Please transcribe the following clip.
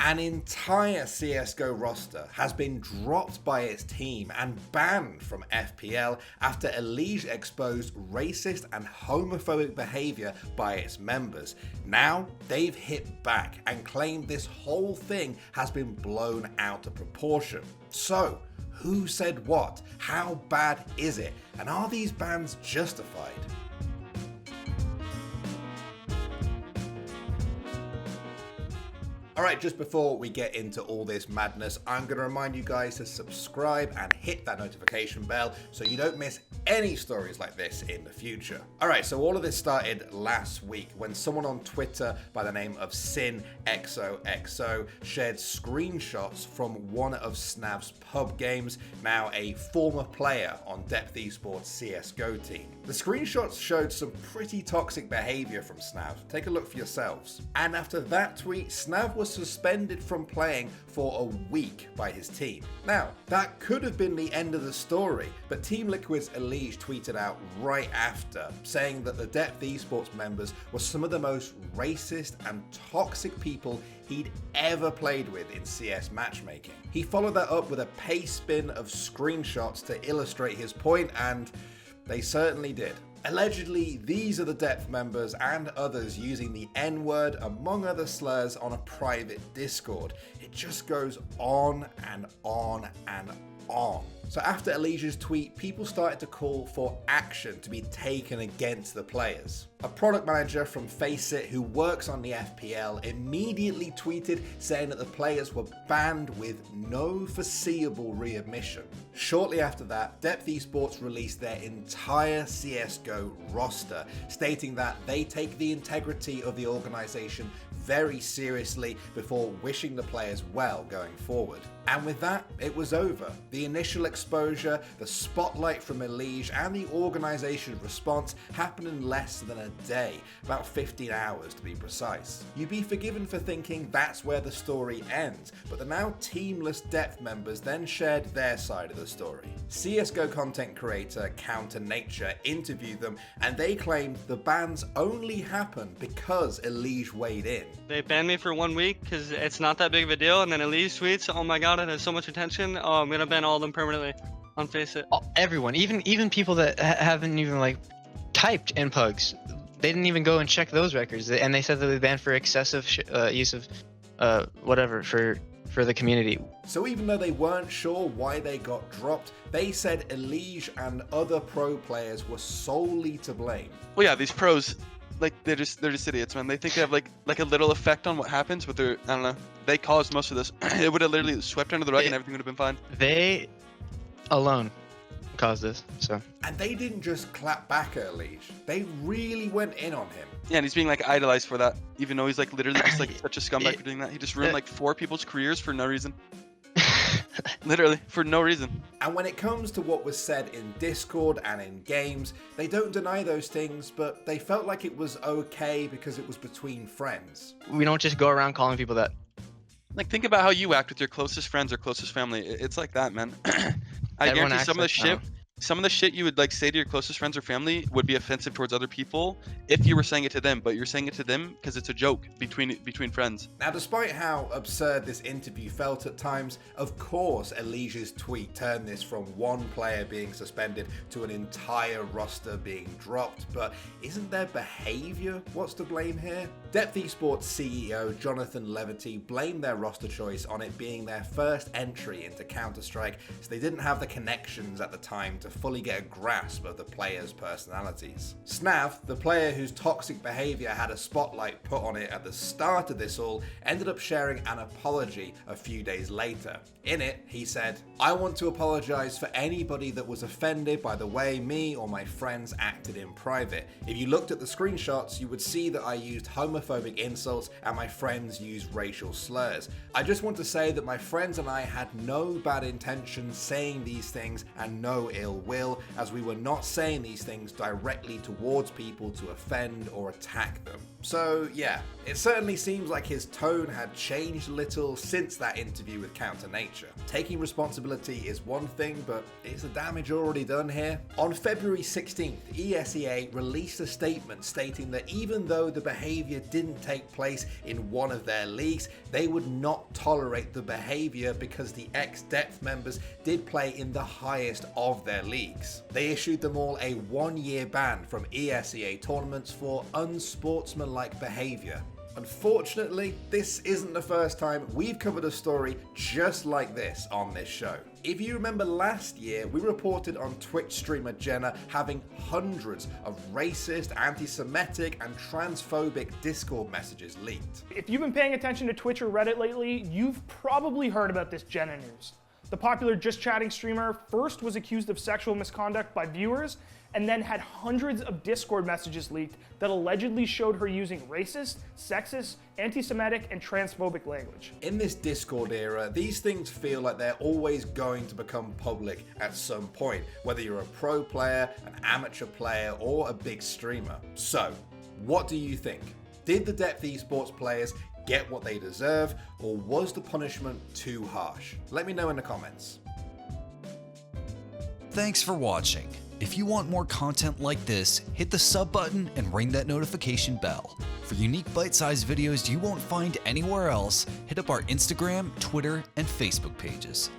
An entire CSGO roster has been dropped by its team and banned from FPL after EliGE exposed racist and homophobic behavior by its members. Now, they've hit back and claimed this whole thing has been blown out of proportion. So, who said what? How bad is it? And are these bans justified? Alright, just before we get into all this madness, I'm going to remind you guys to subscribe and hit that notification bell so you don't miss any stories like this in the future. Alright, so all of this started last week when someone on Twitter by the name of SinXOXO shared screenshots from one of Snav's pub games, now a former player on Depth Esports CSGO team. The screenshots showed some pretty toxic behavior from Snav. Take a look for yourselves. And after that tweet, Snav was suspended from playing for a week by his team. Now, that could have been the end of the story, but Team Liquid's EliGE tweeted out right after, saying that the Depth Esports members were some of the most racist and toxic people he'd ever played with in CS matchmaking. He followed that up with a paste spin of screenshots to illustrate his point, and they certainly did. Allegedly, these are the Depth members and others using the N-word among other slurs on a private Discord. It just goes on and on and on. So after EliGE's tweet, people started to call for action to be taken against the players. A product manager from Faceit who works on the FPL immediately tweeted saying that the players were banned with no foreseeable readmission. Shortly after that, Depth Esports released their entire CSGO roster, stating that they take the integrity of the organization very seriously before wishing the players well going forward. And with that, it was over. The initial exposure, the spotlight from EliGE, and the organization's response happened in less than a day, about 15 hours to be precise. You'd be forgiven for thinking that's where the story ends, but the now teamless Depth members then shared their side of the story. CSGO content creator Counter Nature interviewed them, and they claimed the bans only happened because EliGE weighed in. They banned me for 1 week because it's not that big of a deal, and then EliGE tweets, oh my god, it has so much attention, oh, I'm gonna ban all of them permanently on Faceit. Everyone, even people that haven't even like typed in pugs, they didn't even go and check those records, and they said that they banned for excessive use of whatever for the community. So even though they weren't sure why they got dropped, they said EliGE and other pro players were solely to blame. Well, yeah, these pros, like they're just idiots, man. They think they have like a little effect on what happens, but I don't know. They caused most of this. It would have literally swept under the rug and everything would have been fine. They alone caused this, so. And they didn't just clap back at EliGE. They really went in on him. Yeah, and he's being like idolized for that, even though he's like literally just like such a scumbag for doing that. He just ruined like 4 people's careers for no reason. Literally, for no reason. And when it comes to what was said in Discord and in games, they don't deny those things, but they felt like it was okay because it was between friends. We don't just go around calling people that. Like, think about how you act with your closest friends or closest family. It's like that, man. I Everyone guarantee acts some of the shit you would like say to your closest friends or family would be offensive towards other people if you were saying it to them, but you're saying it to them because it's a joke between friends. Now, despite how absurd this interview felt at times, of course EliGE's tweet turned this from one player being suspended to an entire roster being dropped, but isn't their behavior what's to blame here? Depth Esports CEO Jonathan Levity blamed their roster choice on it being their first entry into Counter-Strike, so they didn't have the connections at the time to fully get a grasp of the players' personalities. Snav, the player whose toxic behavior had a spotlight put on it at the start of this all, ended up sharing an apology a few days later. In it, he said, "I want to apologize for anybody that was offended by the way me or my friends acted in private. If you looked at the screenshots, you would see that I used homophobic insults and my friends used racial slurs. I just want to say that my friends and I had no bad intentions saying these things and no ill ill will, as we were not saying these things directly towards people to offend or attack them. So yeah, it certainly seems like his tone had changed a little since that interview with Counter Nature. Taking responsibility is one thing, but is the damage already done here? On February 16th, ESEA released a statement stating that even though the behavior didn't take place in one of their leagues, they would not tolerate the behavior because the ex-depth members did play in the highest of their leagues. They issued them all a 1-year ban from ESEA tournaments for unsportsmanlike behavior. Unfortunately, this isn't the first time we've covered a story just like this on this show. If you remember last year, we reported on Twitch streamer Jenna having hundreds of racist, anti-Semitic, and transphobic Discord messages leaked. If you've been paying attention to Twitch or Reddit lately, you've probably heard about this Jenna news. The popular Just Chatting streamer first was accused of sexual misconduct by viewers, and then had hundreds of Discord messages leaked that allegedly showed her using racist, sexist, anti-Semitic, and transphobic language. In this Discord era, these things feel like they're always going to become public at some point, whether you're a pro player, an amateur player, or a big streamer. So, what do you think? Did the Depth Esports players get what they deserve, or was the punishment too harsh? Let me know in the comments. Thanks for watching. If you want more content like this, hit the sub button and ring that notification bell. For unique bite-sized videos you won't find anywhere else, hit up our Instagram, Twitter, and Facebook pages.